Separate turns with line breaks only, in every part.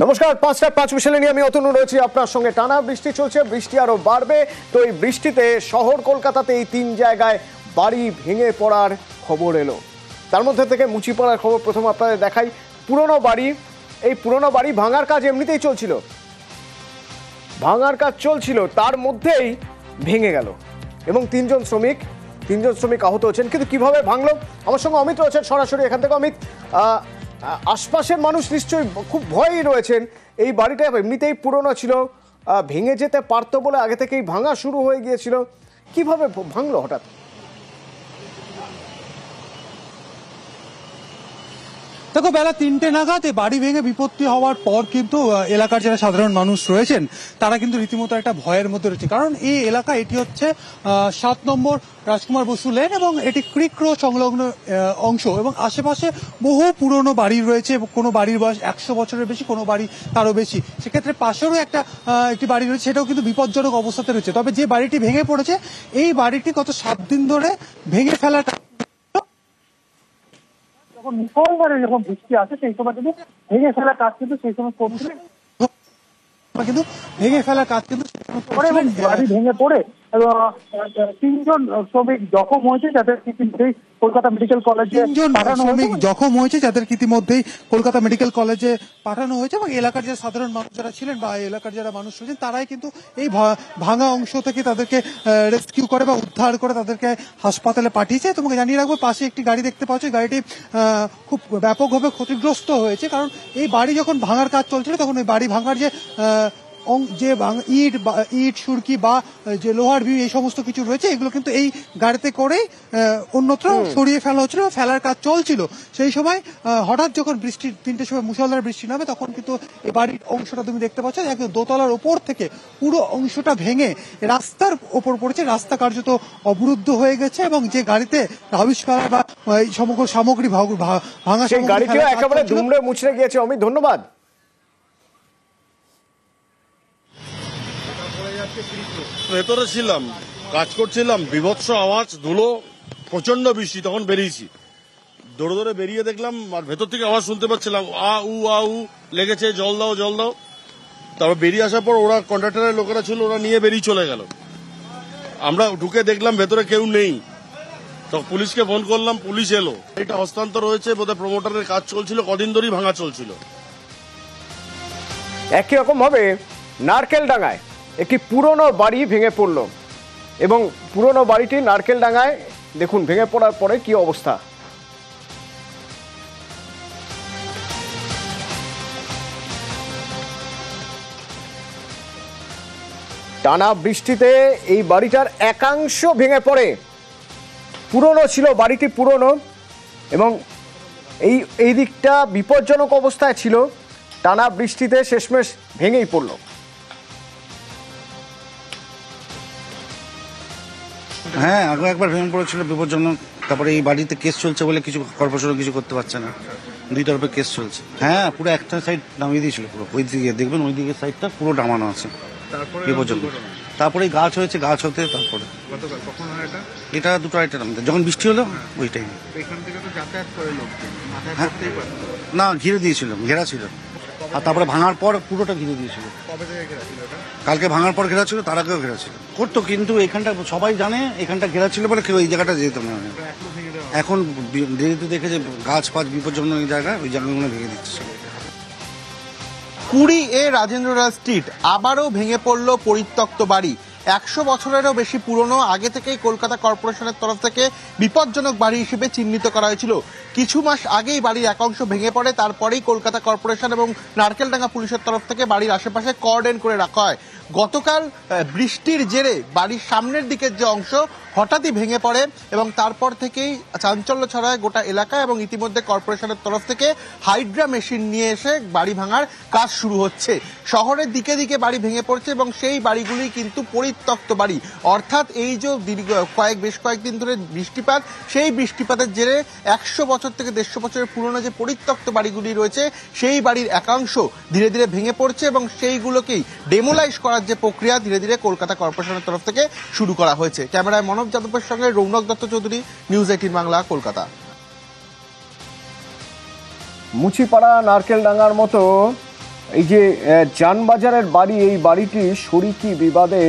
নমস্কার, 5:05 নিয়ে আমি অতনু রয়েছি আপনার সঙ্গে। টানা বৃষ্টি চলছে, বৃষ্টি আরো বাড়বে। তো এই বৃষ্টিতে শহর কলকাতাতে এই 3 জায়গায় বাড়ি ভেঙে পড়ার খবর এলো। তার মধ্যে থেকে মুচিপাড়ার খবর প্রথম আপনাদের দেখাই। পুরনো বাড়ি, এই পুরনো বাড়ি ভাঙার কাজ এমনিতেই চলছিল, তার মধ্যেই ভেঙে গেল এবং তিনজন শ্রমিক আহত হচ্ছেন। কিন্তু কিভাবে ভাঙলো, আমার সঙ্গে অমিত রয়েছেন সরাসরি এখান থেকে। অমিত, আশপাশের মানুষ নিশ্চয়ই খুব ভয়ই রয়েছেন। এই বাড়িটা এমনিতেই পুরনো ছিল, ভেঙে যেতে পারতো বলে আগে থেকেই ভাঙা শুরু হয়ে গিয়েছিল, কিভাবে ভাঙলো হঠাৎ?
দেখো, বেলা 3টে নাগাদ বাড়ি ভেঙে বিপত্তি হওয়ার পর কিন্তু এলাকার যারা সাধারণ মানুষ রয়েছেন তারা কিন্তু রীতিমতো একটা ভয়ের মধ্যে রয়েছে। কারণ এই এলাকা, এটি হচ্ছে 7 নম্বর রাজকুমার বসু লেন এবং এটি ক্রিক রোড সংলগ্ন অংশ এবং আশেপাশে বহু পুরনো বাড়ি রয়েছে এবং কোনো বাড়ির বয়স 100 বছরের বেশি, কোনো বাড়ি তারও বেশি। সেক্ষেত্রে পাশেরও একটি বাড়ি রয়েছে, সেটাও কিন্তু বিপজ্জনক অবস্থাতে রয়েছে। তবে যে বাড়িটি ভেঙে পড়েছে, এই বাড়িটি গত 7 দিন ধরে ভেঙে ফেলাটা
মুসলধারে যখন বৃষ্টি আসে সেই সময় কিন্তু ভেঙে ফেলার কাজ কিন্তু সেই সময় করছিল, বাড়ি ভেঙে পড়ে এবং 3জন শ্রমিক জখম হয়েছে, যাদের কলকাতা মেডিকেল কলেজে
কলকাতা মেডিকেল কলেজে পাঠানো হয়েছে এবং এলাকার যে সাধারণ মানুষ যারা ছিলেন বা এলাকার যারা মানুষ রয়েছেন তারাই কিন্তু এই ভাঙা অংশ থেকে তাদেরকে রেস্কিউ করে বা উদ্ধার করে তাদেরকে হাসপাতালে পাঠিয়েছে। তোমাকে জানিয়ে রাখবো, পাশে একটি গাড়ি দেখতে পাচ্ছ, গাড়িটি খুব ব্যাপকভাবে ক্ষতিগ্রস্ত হয়েছে। কারণ এই বাড়ি যখন ভাঙার কাজ চলছিল তখন ওই বাড়ি ভাঙার যে ইট সুরকি বা যে লোহার ভিউ এই সমস্ত কিছু রয়েছে, এগুলো কিন্তু এই গাড়িতে করেই অন্যত্র সরিয়ে ফেলা হচ্ছিল, ফেলার কাজ চলছিল। সেই সময় হঠাৎ যখন বৃষ্টি 3টের সময় মুষলধারে বৃষ্টি নামে, তখন কিন্তু এই বাড়ির অংশটা তুমি দেখতে পাচ্ছ, একদম দোতলার ওপর থেকে পুরো অংশটা ভেঙে রাস্তার ওপর পড়েছে। রাস্তা কার্যত অবরুদ্ধ হয়ে গেছে এবং যে গাড়িতে রাবিশ ফেলা বা এই সমগ্র সামগ্রী ভাঙা,
সেই গাড়িটিও একেবারে দুমড়ে মুচড়ে গিয়েছে। অমিত, ধন্যবাদ।
ভেতরে ছিলাম, কাজ করছিলাম, বিভৎস আওয়াজ, ধুলো, প্রচন্ড বৃষ্টি, তখন বেরিয়েছি। দৌড়ে দৌড়ে বেরিয়ে দেখলাম আর ভেতর থেকে আওয়াজ শুনতে পাচ্ছিলাম, আ উ লেগেছে, জল দাও। তারপর বেরিয়ে আসার পর ওরা কন্ট্রাক্টরের লোকেরা ছিল, ওরা নিয়ে বেরিয়ে চলে গেল। আমরা ঢুকে দেখলাম ভেতরে কেউ নেই, তো পুলিশকে ফোন করলাম, পুলিশ এলো। এটা হস্তান্তর হয়েছে, বোধহয় প্রমোটারের কাজ চলছিল, কদিন ধরেই ভাঙা চলছিল।
একই রকম ভাবে নারকেলডাঙ্গায় একটি পুরনো বাড়ি ভেঙে পড়ল এবং পুরনো বাড়িটি নারকেলডাঙ্গায় দেখুন ভেঙে পড়ার পরে কি অবস্থা। টানা বৃষ্টিতে এই বাড়িটার একাংশ ভেঙে পড়ে। পুরনো ছিল বাড়িটি, পুরনো এবং এই দিকটা বিপজ্জনক অবস্থায় ছিল। টানা বৃষ্টিতে শেষমেশ ভেঙেই পড়ল।
হ্যাঁ, আগে একবার ভেঙে পড়েছিল, বিপজ্জনক। তারপরে এই বাড়িতে কেস চলছে বলে কিছু কর্পোরেশন কিছু করতে পারছে না, 2 তরফে কেস চলছে। হ্যাঁ, পুরো একটা সাইড নামিয়ে দিয়েছিল, পুরো ওই দিকে দেখবেন, ওই দিকে সাইডটা পুরো নামানো আছে, বিপজ্জনক। তারপরে গাছ হয়েছে, গাছ হতে তারপরে এটা 2টা নামতে যখন বৃষ্টি হলো ওই টাইমে। না, ঘিরে দিয়েছিল, ঘেরা ছিল। আর তারপরে ভাঙার পর পুরোটা ঘিরে দিয়েছিল। কালকে ভাঙার পর ঘেরা ছিল, তার আগেও ঘেরা ছিল, করতো। কিন্তু এখানটা সবাই জানে এখানটা ঘেরা ছিল বলে কেউ এই জায়গাটা যেত না। এখন যেহেতু দেখে যে গাছ ফাছ বিপজ্জনক জায়গা, ওই জায়গাগুলো ভেঙে দিচ্ছে।
20 রাজেন্দ্র স্ট্রিট আবারও ভেঙে পড়ল পরিত্যক্ত বাড়ি। 100 বছরেরও বেশি পুরনো, আগে থেকেই কলকাতা কর্পোরেশনের তরফ থেকে বিপজ্জনক বাড়ি হিসেবে চিহ্নিত করা হয়েছিল। কিছু মাস আগেই বাড়ির একাংশ ভেঙে পড়ে, তারপরেই কলকাতা কর্পোরেশন এবং নারকেলডাঙ্গা পুলিশের তরফ থেকে বাড়ির আশেপাশে কর্ডন করে রাখা হয়। গতকাল বৃষ্টির জেরে বাড়ির সামনের দিকের যে অংশ হঠাৎই ভেঙে পড়ে এবং তারপর থেকেই চাঞ্চল্য ছড়ায় গোটা এলাকা এবং ইতিমধ্যে কর্পোরেশনের তরফ থেকে হাইড্রা মেশিন নিয়ে এসে বাড়ি ভাঙার কাজ শুরু হচ্ছে। শহরের দিকে দিকে বাড়ি ভেঙে পড়ছে এবং সেই বাড়িগুলি কিন্তু পরিত্যক্ত বাড়ি, অর্থাৎ এই যে বেশ কয়েকদিন ধরে বৃষ্টিপাত, সেই বৃষ্টিপাতের জেরে 100 বছর থেকে 150 বছরের পুরনো যে পরিত্যক্ত বাড়িগুলি রয়েছে সেই বাড়ির একাংশ ধীরে ধীরে ভেঙে পড়ছে এবং সেইগুলোকেই ডেমোলাইজ করার যে প্রক্রিয়া ধীরে ধীরে কলকাতা কর্পোরেশনের তরফ থেকে শুরু করা হয়েছে। ক্যামেরায় মনোজ যাদবের সঙ্গে রৌনক দত্ত চৌধুরী, নিউজ 18 বাংলা, কলকাতা।
মুচিপাড়া নারকেলডাঙ্গার মতো এই যে জানবাজারের বাড়ি, এই বাড়িটি শরিকি বিবাদে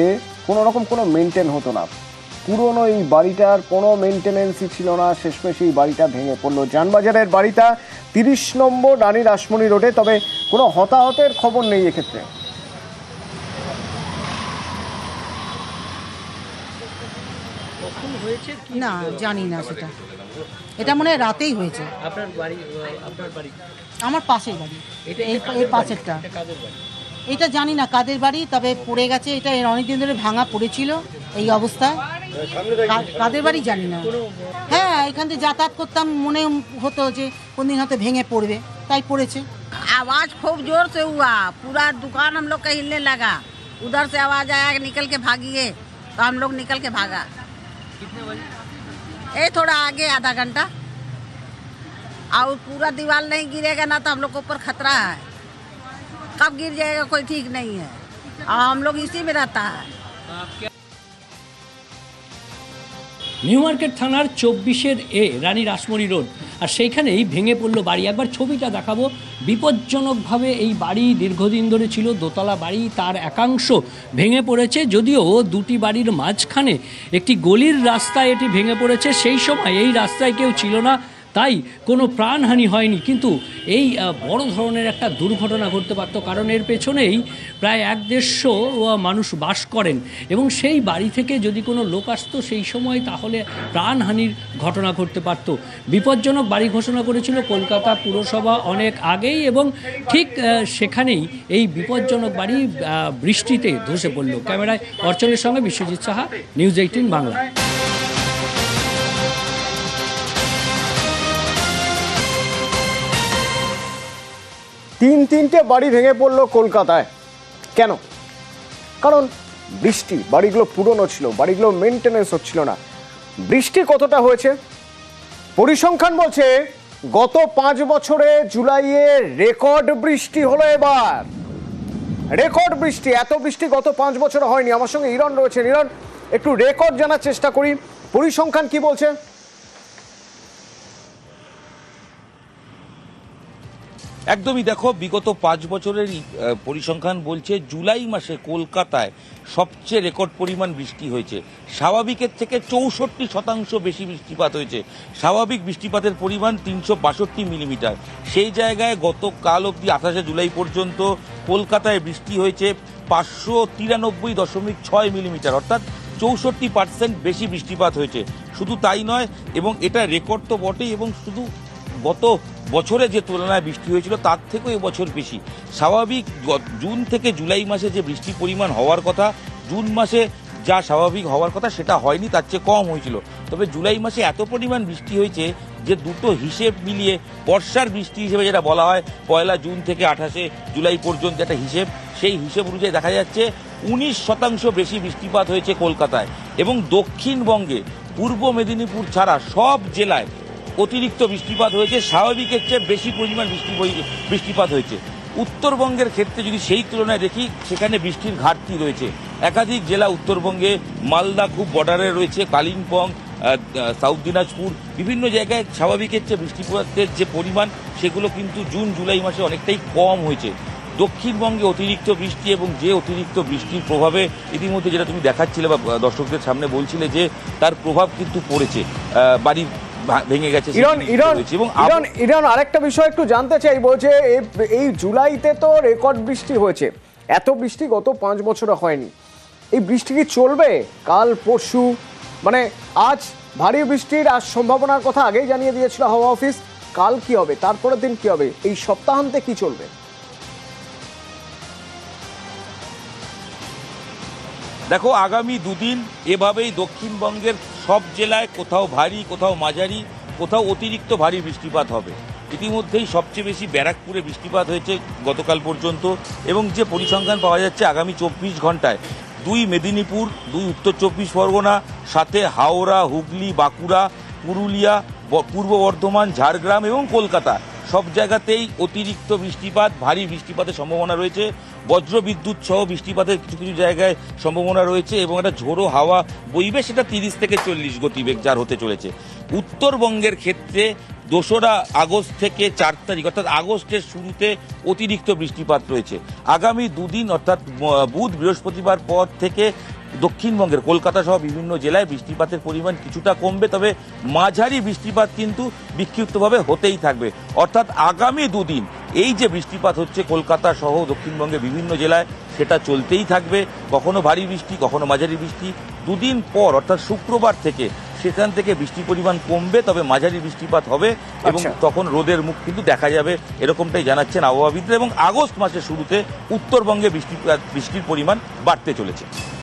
কোনো রকম কোনো মেনটেন হতো না। পুরনো এই বাড়িটার কোনো মেনটেনেন্সই ছিল না, শেষমেশ এই বাড়িটা ভেঙে পড়লো। জানবাজারের বাড়িটা 30 নম্বর রানী রাসমণি রোডে, তবে কোনো হতাহতের খবর নেই এক্ষেত্রে।
না, জানি না সেটা। এটা মনে হয় রাতেই হয়েছে।
আপনার বাড়ি
আমার পাশের বাড়ি, এই পাশেরটা। এটা জানি না কাদের বাড়ি, তবে পড়ে গেছে। এটা এর অনেকদিন ধরে ভাঙা পড়েছিল এই অবস্থায়। কাদের বাড়ি জানি না। হ্যাঁ, এখান থেকে যাতায়াত করতাম, মনে হতো যে কোনদিন হয়তো ভেঙে পড়বে, তাই পড়েছে।
आवाज खूब जोर से हुआ, पूरा दुकान हम लोग का हिलने लगा। उधर से आवाज आया कि निकल के भागिए, तो हम लोग निकल के भागा।
कितने बजे?
ये थोड़ा आगे आधा घंटा। और पूरा दीवार नहीं गिरेगा ना तो हम लोग को ऊपर खतरा है, कब गिर जाएगा कोई ठीक नहीं है। और हम लोग इसी में रहता है।
নিউ মার্কেট থানার 24 রানী রাসমণি রোড, আর সেইখানেই ভেঙে পড়লো বাড়ি। একবার ছবিটা দেখাবো। বিপজ্জনকভাবে এই বাড়ি দীর্ঘদিন ধরে ছিল দোতলা বাড়ি, তার একাংশ ভেঙে পড়েছে। যদিও দুটি বাড়ির মাঝখানে একটি গলির রাস্তায় এটি ভেঙে পড়েছে, সেই সময় এই রাস্তায় কেউ ছিল না, তাই কোনো প্রাণহানি হয়নি। কিন্তু এই বড় ধরনের একটা দুর্ঘটনা ঘটতে পারত, কারণ এর পেছনেই প্রায় 150 মানুষ বাস করেন, এবং সেই বাড়ি থেকে যদি কোনো লোক আসতো সেই সময়, তাহলে প্রাণহানির ঘটনা ঘটতে পারত। বিপজ্জনক বাড়ি ঘোষণা করেছিল কলকাতা পুরসভা অনেক আগেই, এবং ঠিক সেখানেই এই বিপজ্জনক বাড়ি বৃষ্টিতে ধসে পড়ল। ক্যামেরায় অর্চনের সঙ্গে বিশ্বজিৎ সাহা, নিউজ 18 বাংলা।
তিনটে বাড়ি ভেঙে পড়লো কলকাতায়। কেন? কারণ বৃষ্টি। বাড়িগুলো পুরনো ছিল, বাড়িগুলো মেনটেনেন্স হচ্ছিল না। বৃষ্টি কতটা হয়েছে? পরিসংখ্যান বলছে গত 5 বছরে জুলাইয়ে রেকর্ড বৃষ্টি হলো। এবার রেকর্ড বৃষ্টি, এত বৃষ্টি গত 5 বছরে হয়নি। আমার সঙ্গে ইরন রয়েছে। ইরন, একটু রেকর্ড জানার চেষ্টা করি, পরিসংখ্যান কি বলছে?
একদমই, দেখো বিগত 5 বছরের পরিসংখ্যান বলছে জুলাই মাসে কলকাতায় সবচেয়ে রেকর্ড পরিমাণ বৃষ্টি হয়েছে। স্বাভাবিকের থেকে 64% বেশি বৃষ্টিপাত হয়েছে। স্বাভাবিক বৃষ্টিপাতের পরিমাণ 362 মিলিমিটার। সেই জায়গায় গতকাল অবধি 28 জুলাই পর্যন্ত কলকাতায় বৃষ্টি হয়েছে 593.6 মিলিমিটার, অর্থাৎ 64% বেশি বৃষ্টিপাত হয়েছে। শুধু তাই নয়, এবং এটা রেকর্ড তো বটেই, এবং শুধু গত বছরে যে তুলনায় বৃষ্টি হয়েছিল তার থেকেও এবছর বেশি। স্বাভাবিক জুন থেকে জুলাই মাসে যে বৃষ্টির পরিমাণ হওয়ার কথা, জুন মাসে যা স্বাভাবিক হওয়ার কথা সেটা হয়নি, তার চেয়ে কম হয়েছিল। তবে জুলাই মাসে এত পরিমাণ বৃষ্টি হয়েছে যে দুটো হিসেব মিলিয়ে বর্ষার বৃষ্টি হিসেবে যেটা বলা হয় 1 জুন থেকে 28 জুলাই পর্যন্ত একটা হিসেব, সেই হিসেব অনুযায়ী দেখা যাচ্ছে 19% বেশি বৃষ্টিপাত হয়েছে কলকাতায়। এবং দক্ষিণবঙ্গে পূর্ব মেদিনীপুর ছাড়া সব জেলায় অতিরিক্ত বৃষ্টিপাত হয়েছে, স্বাভাবিকের চেয়ে বেশি পরিমাণ বৃষ্টিপাত হয়েছে। উত্তরবঙ্গের ক্ষেত্রে যদি সেই তুলনায় দেখি, সেখানে বৃষ্টির ঘাটতি রয়েছে। একাধিক জেলা উত্তরবঙ্গে, মালদা খুব বর্ডারে রয়েছে, কালিম্পং, সাউথ দিনাজপুর, বিভিন্ন জায়গায় স্বাভাবিকের চেয়ে বৃষ্টিপাতের যে পরিমাণ সেগুলো কিন্তু জুন জুলাই মাসে অনেকটাই কম হয়েছে। দক্ষিণবঙ্গে অতিরিক্ত বৃষ্টি, এবং যে অতিরিক্ত বৃষ্টির প্রভাবে ইতিমধ্যে যেটা তুমি দেখাচ্ছিলে বা দর্শকদের সামনে বলছিলে যে তার প্রভাব কিন্তু পড়েছে, বাড়ি ভেঙে গেছে।
ইরন, আরেকটা বিষয় একটু জানতে চাই, বলছে এই জুলাইতে তো রেকর্ড বৃষ্টি হয়েছে, এত বৃষ্টি গত 5 বছরে হয়নি। এই বৃষ্টি কি চলবে কাল পরশু? মানে আজ ভারী বৃষ্টির সম্ভাবনার কথা আগেই জানিয়ে দিয়েছিল হাওয়া অফিস। কাল কি হবে, তারপরের দিন কি হবে, এই সপ্তাহান্তে কি চলবে?
দেখো, আগামী দুদিন এভাবেই দক্ষিণবঙ্গের সব জেলায় কোথাও ভারী, কোথাও মাঝারি, কোথাও অতিরিক্ত ভারী বৃষ্টিপাত হবে। ইতিমধ্যেই সবচেয়ে বেশি ব্যারাকপুরে বৃষ্টিপাত হয়েছে গতকাল পর্যন্ত, এবং যে পরিসংখ্যান পাওয়া যাচ্ছে আগামী 24 ঘন্টায় 2 মেদিনীপুর, 2 উত্তর 24 পরগনা, সাথে হাওড়া, হুগলি, বাঁকুড়া, পুরুলিয়া, পূর্ব বর্ধমান, ঝাড়গ্রাম এবং কলকাতা সব জায়গাতেই অতিরিক্ত বৃষ্টিপাত, ভারী বৃষ্টিপাতের সম্ভাবনা রয়েছে। বজ্রবিদ্যুৎ সহ বৃষ্টিপাতের কিছু কিছু জায়গায় সম্ভাবনা রয়েছে, এবং একটা ঝোড়ো হাওয়া বইবে, সেটা 30 থেকে 40 গতিবেগ যার হতে চলেছে। উত্তরবঙ্গের ক্ষেত্রে 2রা আগস্ট থেকে 4 তারিখ অর্থাৎ আগস্টের শুরুতে অতিরিক্ত বৃষ্টিপাত রয়েছে। আগামী দুদিন অর্থাৎ বুধ বৃহস্পতিবার পর থেকে দক্ষিণবঙ্গের কলকাতা সহ বিভিন্ন জেলায় বৃষ্টিপাতের পরিমাণ কিছুটা কমবে, তবে মাঝারি বৃষ্টিপাত কিন্তু বিক্ষিপ্তভাবে হতেই থাকবে। অর্থাৎ আগামী দুদিন এই যে বৃষ্টিপাত হচ্ছে কলকাতা সহ দক্ষিণবঙ্গের বিভিন্ন জেলায় সেটা চলতেই থাকবে, কখনো ভারী বৃষ্টি কখনো মাঝারি বৃষ্টি। দুদিন পর অর্থাৎ শুক্রবার থেকে সেখান থেকে বৃষ্টির পরিমাণ কমবে, তবে মাঝারি বৃষ্টিপাত হবে এবং তখন রোদের মুখ কিন্তু দেখা যাবে, এরকমটাই জানাচ্ছেন আবহাওয়াবিদরা। এবং আগস্ট মাসের শুরুতে উত্তরবঙ্গে বৃষ্টির পরিমাণ বাড়তে চলেছে।